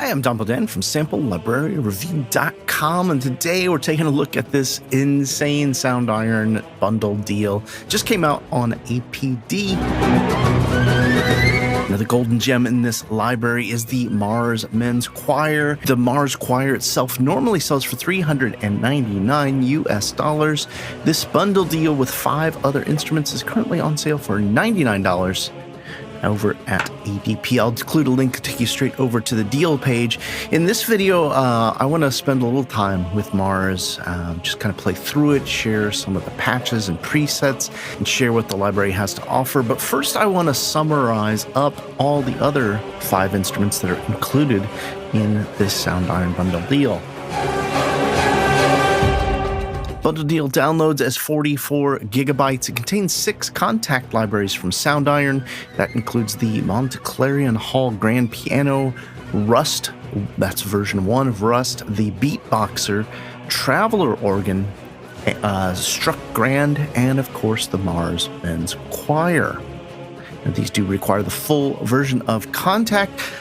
Hi, I'm Don Boden from SampleLibraryReview.com, and today we're taking a look at this insane Soundiron bundle deal. Just came out on APD. Now, the golden gem in this library is the Mars Men's Choir. The Mars Choir itself normally sells for $399 US. This bundle deal with 5 other instruments is currently on sale for $99 over at ADP. I'll include a link to take you straight over to the deal page. In this video, I want to spend a little time with Mars, just kind of play through it, share some of the patches and presets, and share what the library has to offer. But first, I want to summarize up all the other 5 instruments that are included in this Soundiron bundle deal. Bundle deal downloads as 44 gigabytes. It contains 6 Kontakt libraries from Soundiron. That includes the Montclarion Hall Grand Piano, Rust, that's version 1 of Rust, the Beatboxer, Traveler Organ, Struck Grand, and of course the Mars Men's Choir. And these do require the full version of Kontakt.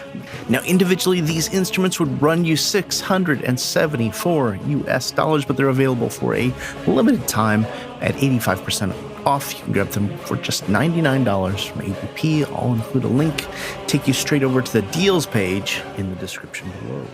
Now, individually, these instruments would run you $674 US, but they're available for a limited time at 85% off. You can grab them for just $99 from ADP. I'll include a link, take you straight over to the deals page in the description below.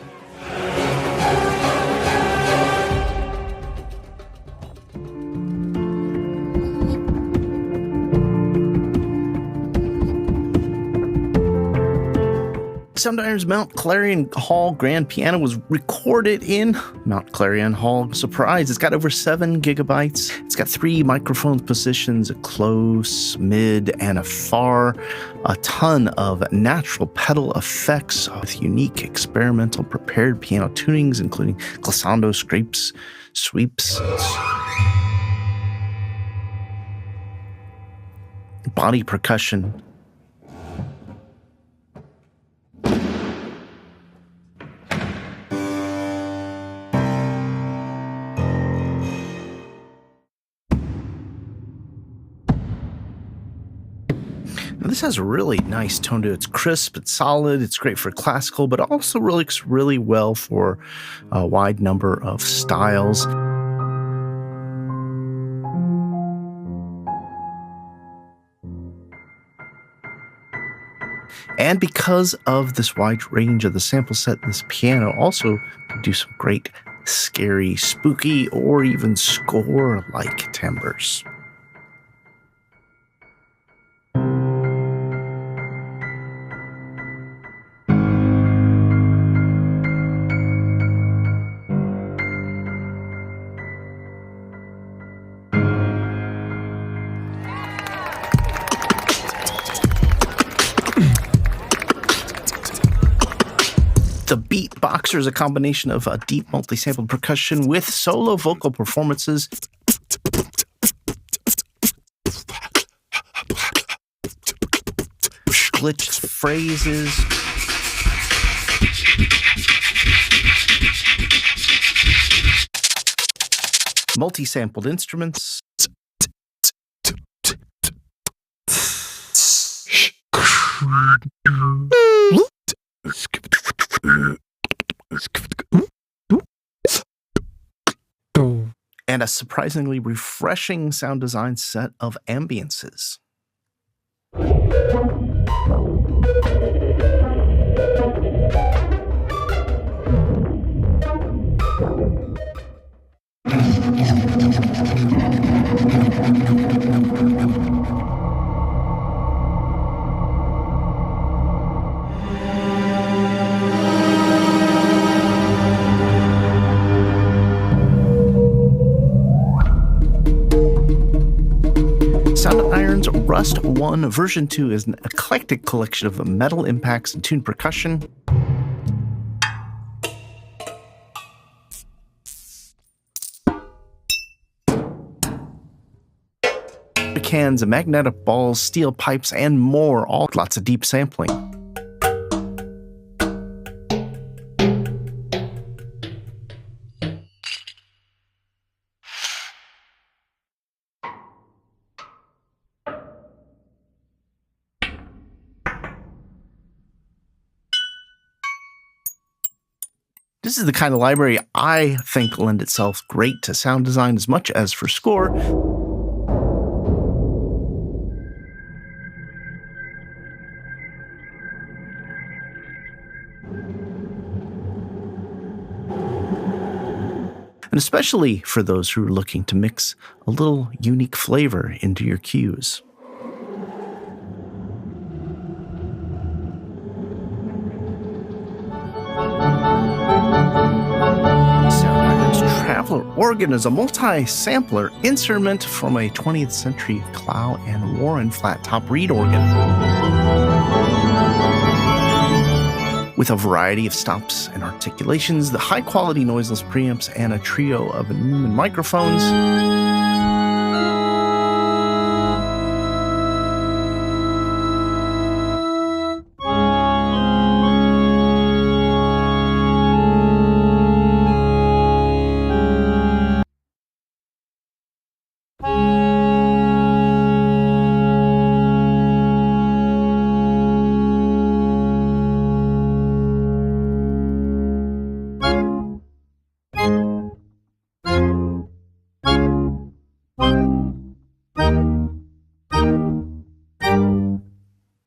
Soundiron's Montclarion Hall Grand Piano was recorded in Montclarion Hall. Surprise, it's got over 7 gigabytes. It's got 3 microphone positions, a close, mid, and a far. A ton of natural pedal effects with unique experimental prepared piano tunings, including glissando, scrapes, sweeps, body percussion. Now, this has a really nice tone to it. It's crisp, it's solid, it's great for classical, but also works really well for a wide number of styles. And because of this wide range of the sample set, this piano also can do some great, scary, spooky, or even score-like timbres. The Beatboxer is a combination of deep multi-sampled percussion with solo vocal performances. Glitched phrases. Multi-sampled instruments. And a surprisingly refreshing sound design set of ambiances. Soundiron's Rust 1 version 2 is an eclectic collection of metal impacts and tuned percussion. Cans, magnetic balls, steel pipes, and more, all lots of deep sampling. This is the kind of library I think lend itself great to sound design as much as for score. And especially for those who are looking to mix a little unique flavor into your cues. Traveler organ is a multi-sampler instrument from a 20th century Clough and Warren flat-top reed organ. With a variety of stops and articulations, the high-quality noiseless preamps, and a trio of Newman microphones,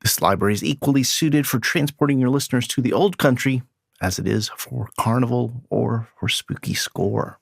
this library is equally suited for transporting your listeners to the old country as it is for carnival or for spooky score.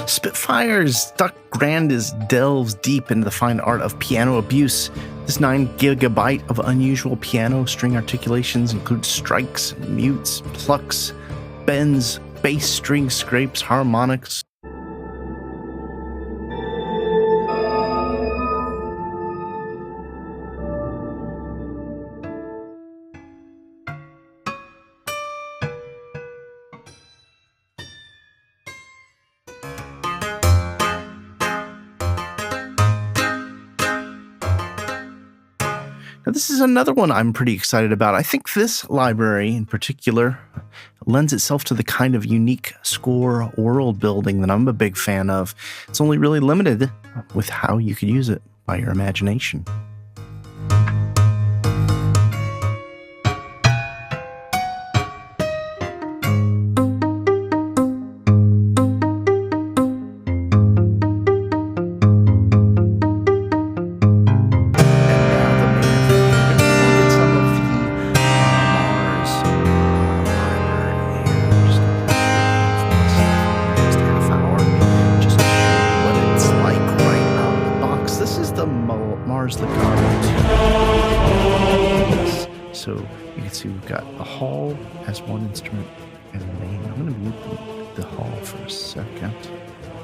Spitfire's Duck Grandis delves deep into the fine art of piano abuse. This 9 gigabyte of unusual piano string articulations include strikes, mutes, plucks, bends, bass string scrapes, harmonics. Now, this is another one I'm pretty excited about. I think this library in particular lends itself to the kind of unique score world building that I'm a big fan of. It's only really limited with how you could use it by your imagination. So you can see we've got the hall as one instrument and the main. I'm going to mute the hall for a second,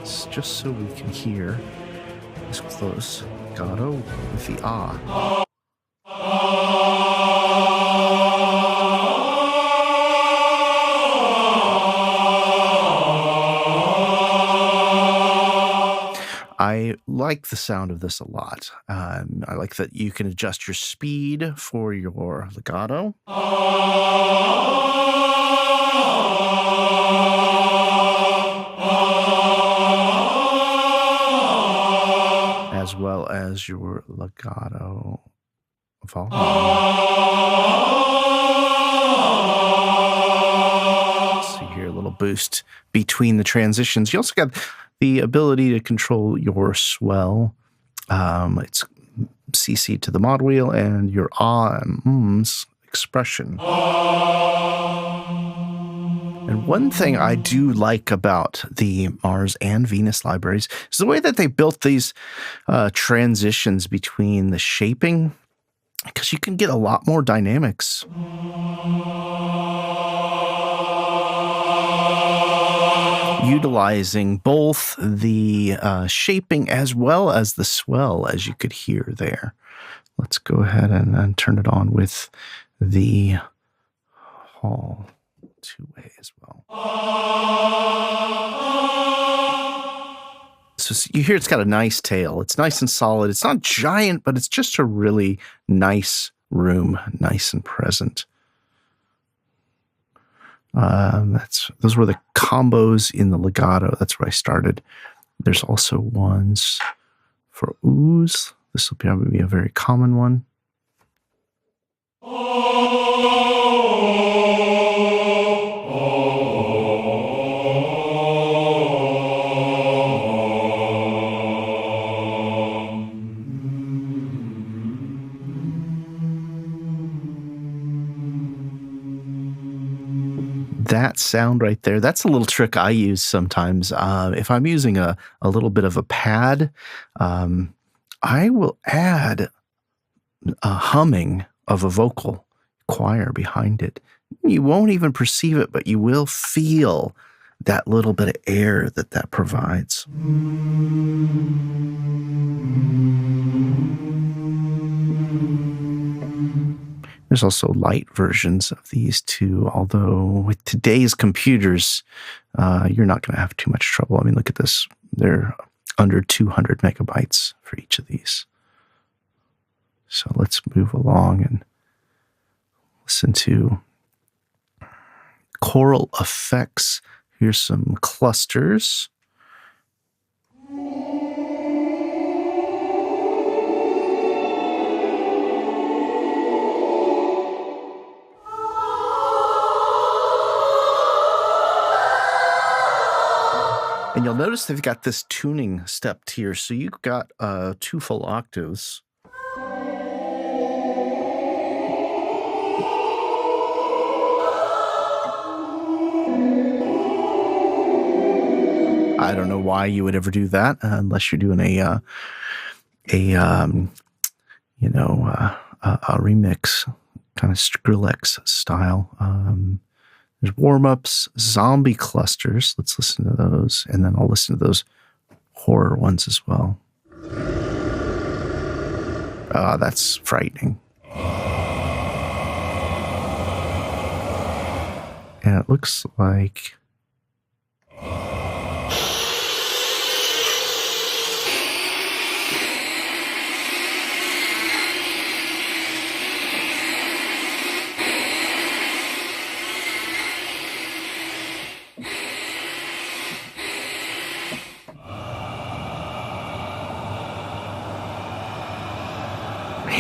just so we can hear this close legato with the ah. I like the sound of this a lot. I like that you can adjust your speed for your legato. As well as your legato volume. So you hear a little boost between the transitions. You also got the ability to control your swell. It's CC to the mod wheel and your ah and ums expression. And one thing I do like about the Mars and Venus libraries is the way that they built these transitions between the shaping, because you can get a lot more dynamics. Utilizing both the shaping as well as the swell, as you could hear there. Let's go ahead and turn it on with the hall two-way as well. So you hear it's got a nice tail. It's nice and solid. It's not giant, but it's just a really nice room, nice and present. Those were the combos in the legato. That's where I started. There's also ones for ooze. This will probably be a very common one. That sound right there, that's a little trick I use sometimes. If I'm using a little bit of a pad, I will add a humming of a vocal choir behind it. You won't even perceive it, but you will feel that little bit of air that provides. There's also light versions of these too, although with today's computers, you're not going to have too much trouble. I mean, look at this. They're under 200 megabytes for each of these. So let's move along and listen to choral effects. Here's some clusters. And you'll notice they've got this tuning step here. So you've got 2 full octaves. I don't know why you would ever do that unless you're doing a remix, kind of Skrillex style. There's warm-ups, zombie clusters. Let's listen to those. And then I'll listen to those horror ones as well. That's frightening. And it looks like...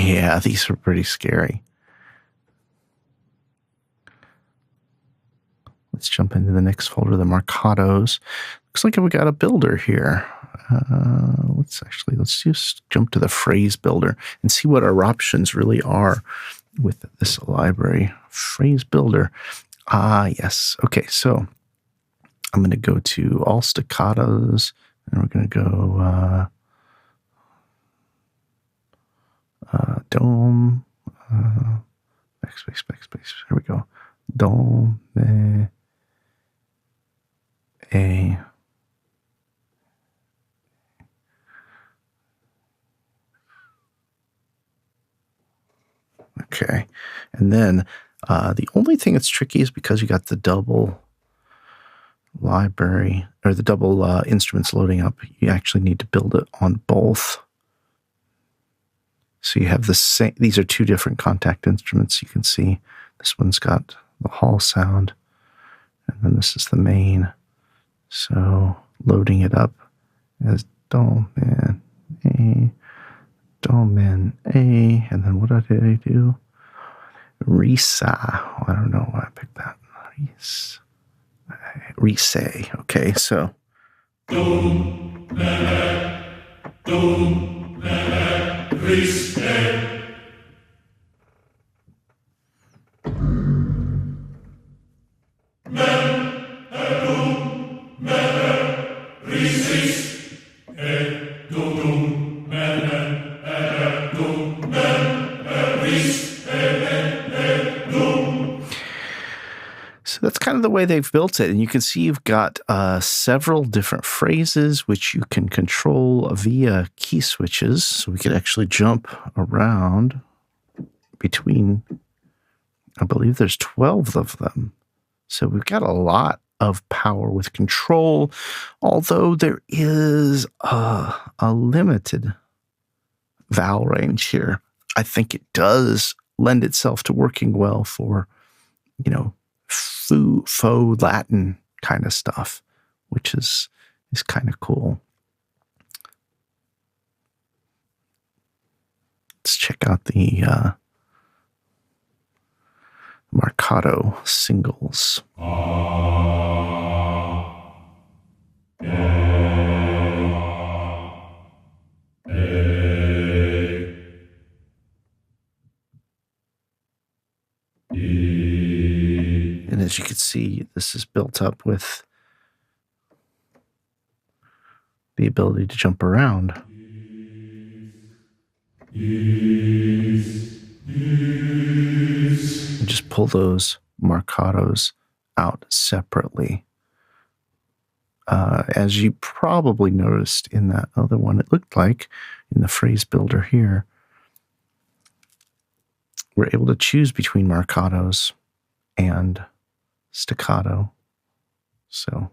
Yeah, these are pretty scary. Let's jump into the next folder, the Marcatos. Looks like we got a builder here. Let's just jump to the phrase builder and see what our options really are with this library. Phrase builder. Yes. Okay, so I'm going to go to all staccatos, and we're going to go dome, backspace. Here we go. Dome, a. Okay, and then the only thing that's tricky is because you got the double library or the double instruments loading up. You actually need to build it on both. So you have the same, these are 2 different Kontakt instruments. You can see this one's got the hall sound, and then this is the main. So loading it up as do, man, A, do, man, A, and then what did I do? Risa. I don't know why I picked that. Rise. Okay, so. kind of the way they've built it. And you can see you've got several different phrases which you can control via key switches. So we could actually jump around between, I believe there's 12 of them. So we've got a lot of power with control, although there is a limited vowel range here. I think it does lend itself to working well for, faux Latin kind of stuff, which is kind of cool. Let's check out the Marcato singles. And as you can see, this is built up with the ability to jump around. And just pull those marcatos out separately. As you probably noticed in that other one, it looked like in the phrase builder here, we're able to choose between marcatos and staccato. So.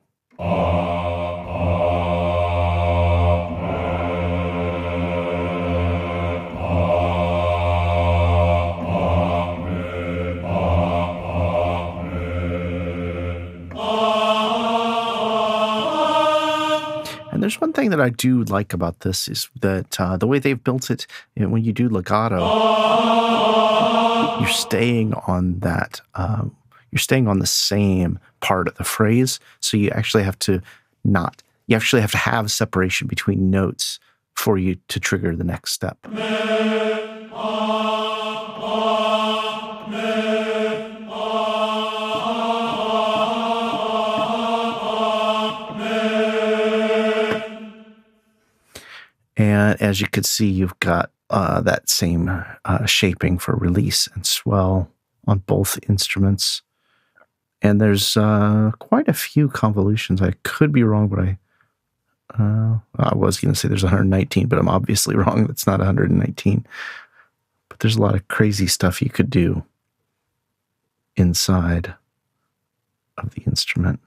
And there's one thing that I do like about this is that the way they've built it, when you do legato, you're staying on that. You're staying on the same part of the phrase, so you actually have to have separation between notes for you to trigger the next step. And as you can see, you've got that same shaping for release and swell on both instruments. And there's quite a few convolutions. I could be wrong, but I was going to say there's 119, but I'm obviously wrong. It's not 119. But there's a lot of crazy stuff you could do inside of the instrument.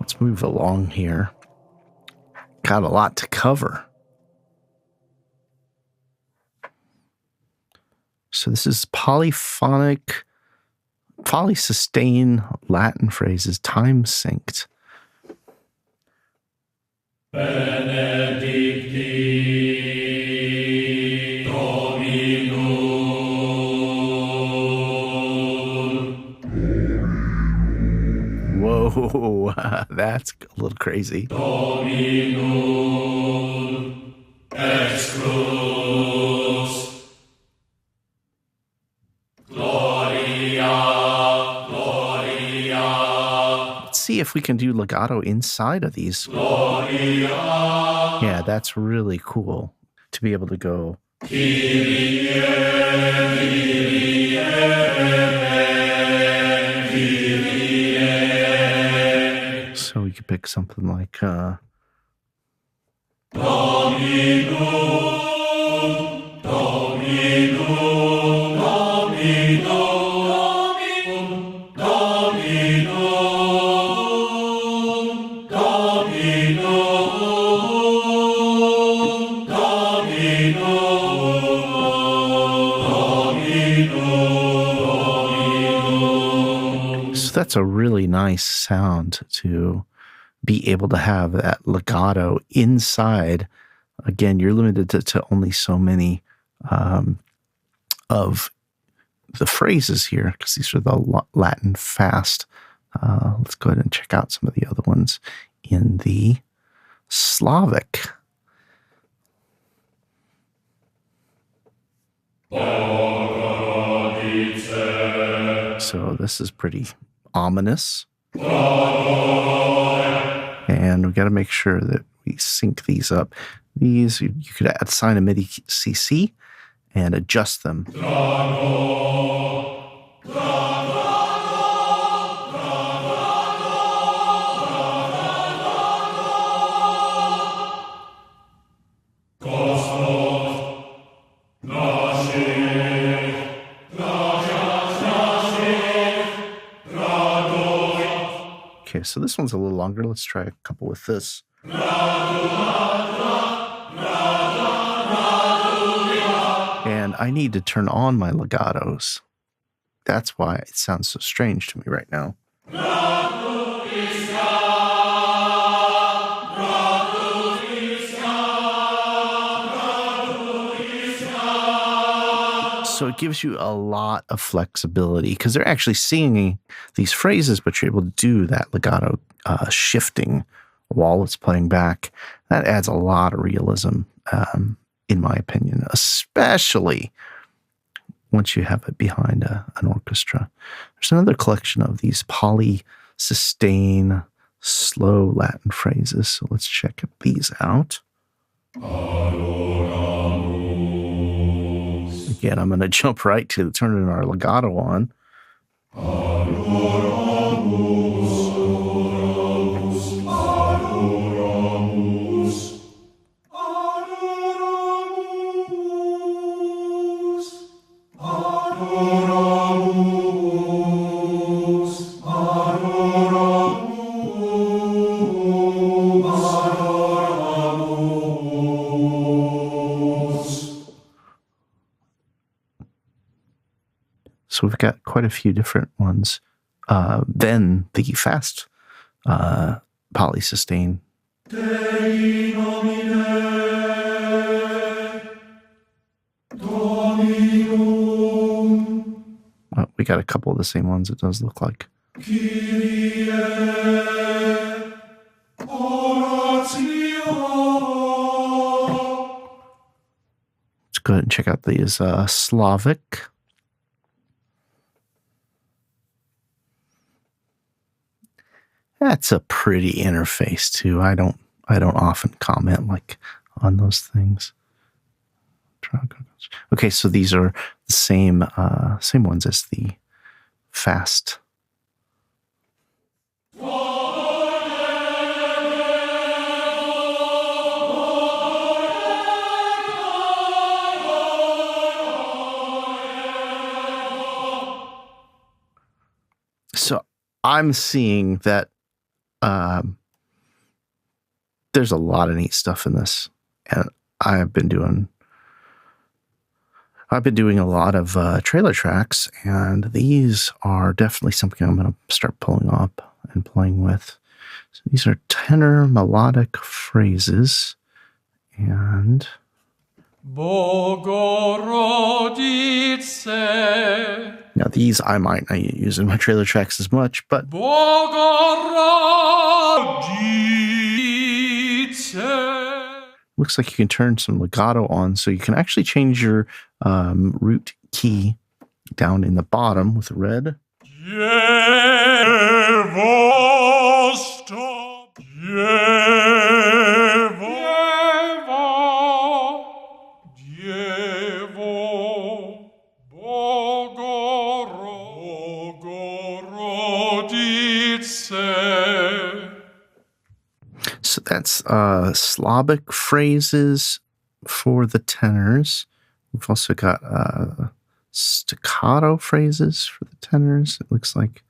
Let's move along here. Got a lot to cover. So this is polyphonic, polysustain Latin phrases, time synced. Benedicti Dominum. Whoa, that's a little crazy. Dominum ex cruz. Let's see if we can do legato inside of these. Gloria. Yeah, that's really cool to be able to go. Kyrie, Kyrie, Kyrie. So we could pick something like Dominum, Dominum, Dominum. That's a really nice sound to be able to have that legato inside. Again, you're limited to only so many of the phrases here because these are the Latin fast. Let's go ahead and check out some of the other ones in the Slavic. So this is pretty ominous. And we got to make sure that we sync these up. These, you could assign a MIDI CC and adjust them. Okay, so this one's a little longer. Let's try a couple with this. And I need to turn on my legatos. That's why it sounds so strange to me right now. So it gives you a lot of flexibility because they're actually singing these phrases, but you're able to do that legato shifting while it's playing back. That adds a lot of realism, in my opinion, especially once you have it behind an orchestra. There's another collection of these polysustain slow Latin phrases. So let's check these out. Again, I'm going to jump right to turning our legato on. So we've got quite a few different ones. Then the fast polysustain. Well, we got a couple of the same ones, it does look like. Let's go ahead and check out these Slavic. That's a pretty interface too. I don't often comment like on those things. Okay, so these are the same ones as the fast. So I'm seeing that there's a lot of neat stuff in this, and I've been doing a lot of trailer tracks, and these are definitely something I'm going to start pulling up and playing with. So these are tenor melodic phrases, and Bogorodice. Now these I might not use in my trailer tracks as much, but looks like you can turn some legato on, so you can actually change your root key down in the bottom with red. So that's Slavic phrases for the tenors. We've also got staccato phrases for the tenors. It looks like,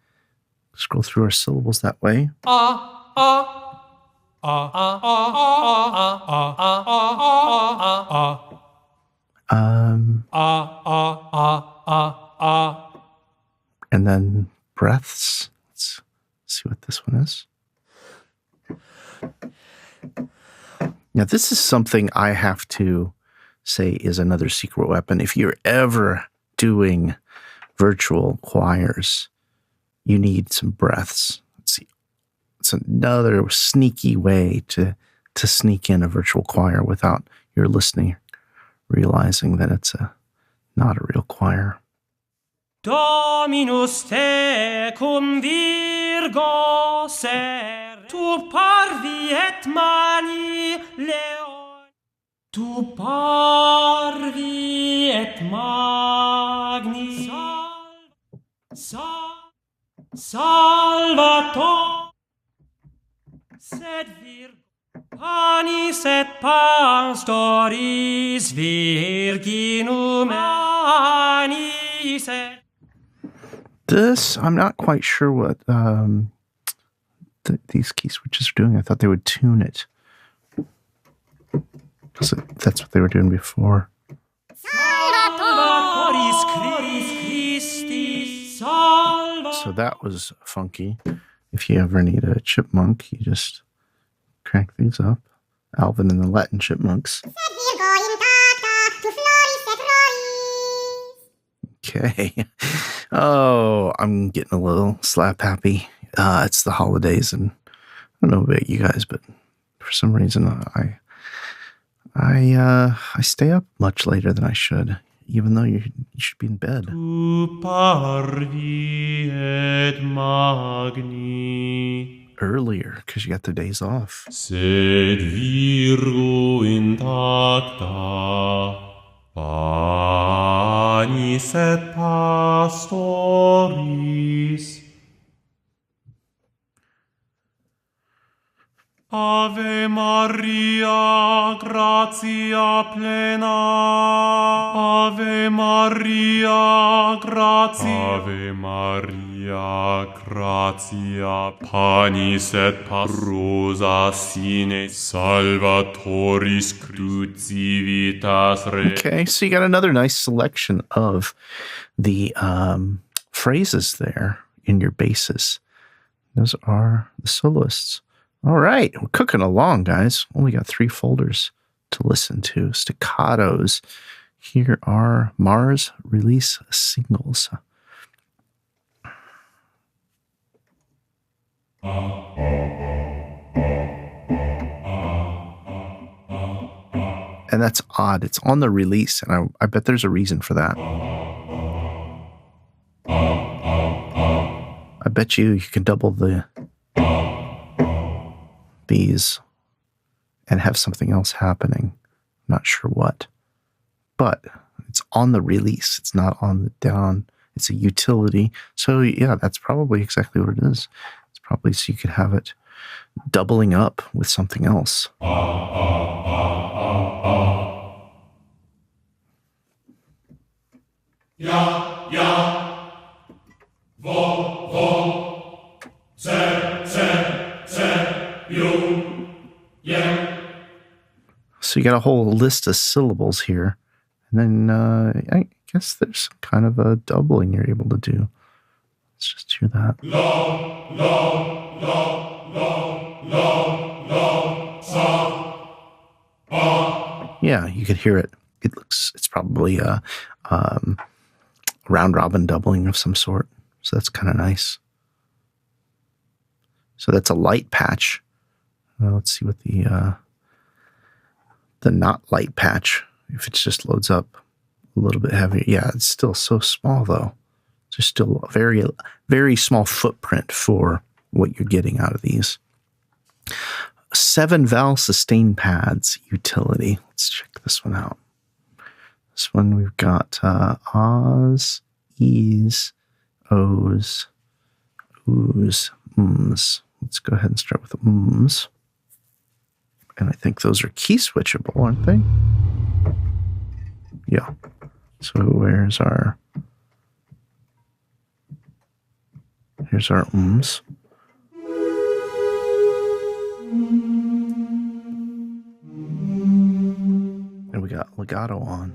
scroll through our syllables that way. And then breaths. Let's see what this one is. Now, this is something I have to say is another secret weapon. If you're ever doing virtual choirs, you need some breaths. Let's see. It's another sneaky way to sneak in a virtual choir without your listener realizing that it's not a real choir. Dominus tecum Virgo ser Tu parvi et mani leon. Tu parvi et magni. Salvator. Sed virgo panis et pastoris virginum anis et. This, I'm not quite sure what these key switches are doing. I thought they would tune it. Because that's what they were doing before. So that was funky. If you ever need a chipmunk, you just crank these up. Alvin and the Latin Chipmunks. Okay. Oh, I'm getting a little slap happy. It's the holidays, and I don't know about you guys, but for some reason I stay up much later than I should, even though you should be in bed. Tu parvi et magni. Earlier, because you got the days off. Sed virgo intacta, panis et pastoris. Ave Maria, gratia plena. Ave Maria, gratia. Ave Maria, gratia. Panis et rosa sine salvatoris crucivitas re. Okay, so you got another nice selection of the phrases there in your basses. Those are the soloists. All right, we're cooking along, guys. Only got 3 folders to listen to. Staccatos. Here are Mars release singles. And that's odd. It's on the release, and I bet there's a reason for that. I bet you can double these and have something else happening. Not sure what. But it's on the release. It's not on the down. It's a utility. So yeah, that's probably exactly what it is. It's probably so you could have it doubling up with something else. So you got a whole list of syllables here. And then I guess there's some kind of a doubling you're able to do. Let's just hear that. Yeah, you could hear it. It's probably a round robin doubling of some sort. So that's kind of nice. So that's a light patch. Let's see what the not light patch, if it just loads up a little bit heavier. Yeah, it's still so small though. There's still a very, very small footprint for what you're getting out of these. 7 vowel sustain pads utility. Let's check this one out. This one we've got ahs, e's, o's, oohs, ums. Let's go ahead and start with ums. And I think those are key switchable, aren't they? Yeah. So here's our ums. And we got legato on.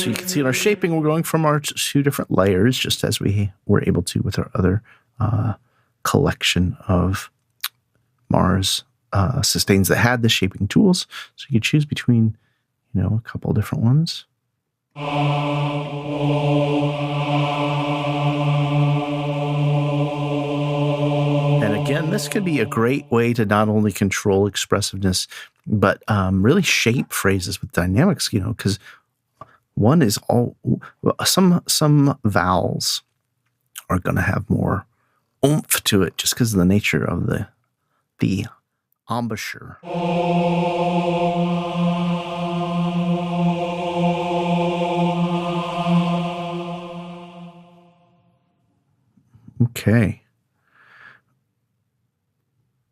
So you can see in our shaping, we're going from our 2 different layers, just as we were able to with our other collection of Mars sustains that had the shaping tools. So you could choose between, a couple different ones. And again, this could be a great way to not only control expressiveness, but really shape phrases with dynamics, because one is some vowels are going to have more oomph to it just because of the nature of the embouchure. Okay.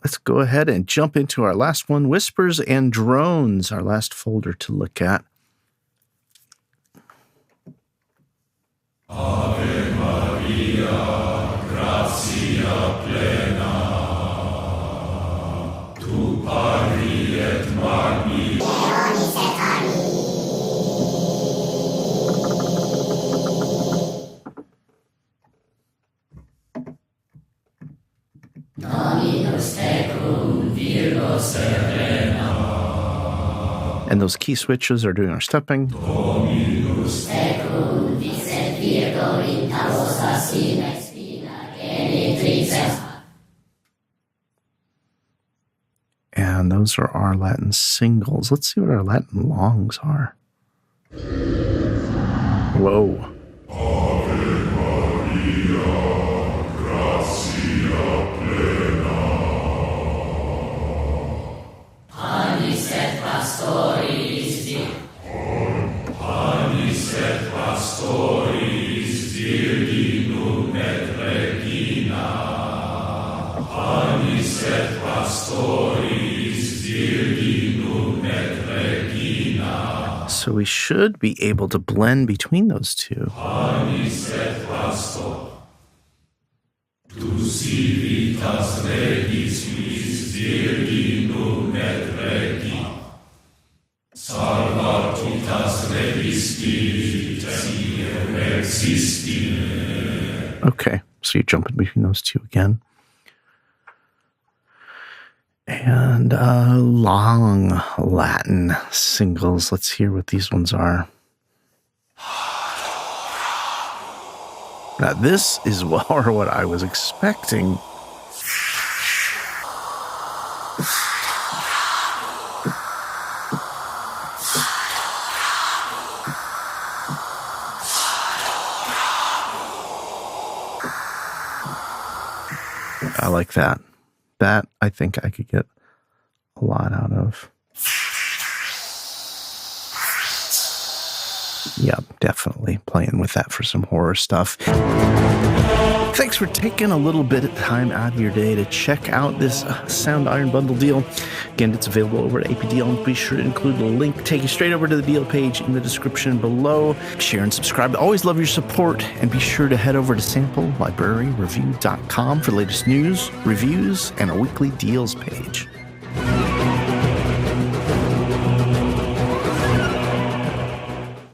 Let's go ahead and jump into our last one, Whispers and Drones, our last folder to look at. Ave Maria, gratia plena, tu pari et magni. Dominus tecum virgo serena. And those key switches are doing our stepping. Dominus tecum vicet virgo in tausa sine spina genitrix. And those are our Latin singles. Let's see what our Latin longs are. Whoa. Ave Maria, gratia plena. Panis et pastoris virginum et regina. Panis et pastoris virginum et regina. So we should be able to blend between those two. Panis et pastor. Tu civitas regis vis virginum et regi. Salvatitas regis spiritus existine. Okay, so you're jumping between those two again. And long Latin singles. Let's hear what these ones are. Now this is what I was expecting. I like that. That I think I could get a lot out of. Yep, definitely playing with that for some horror stuff. Thanks for taking a little bit of time out of your day to check out this Soundiron bundle deal. Again, it's available over at APDL. Be sure to include the link, take you straight over to the deal page in the description below. Share and subscribe. Always love your support. And be sure to head over to samplelibraryreview.com for the latest news, reviews, and our weekly deals page.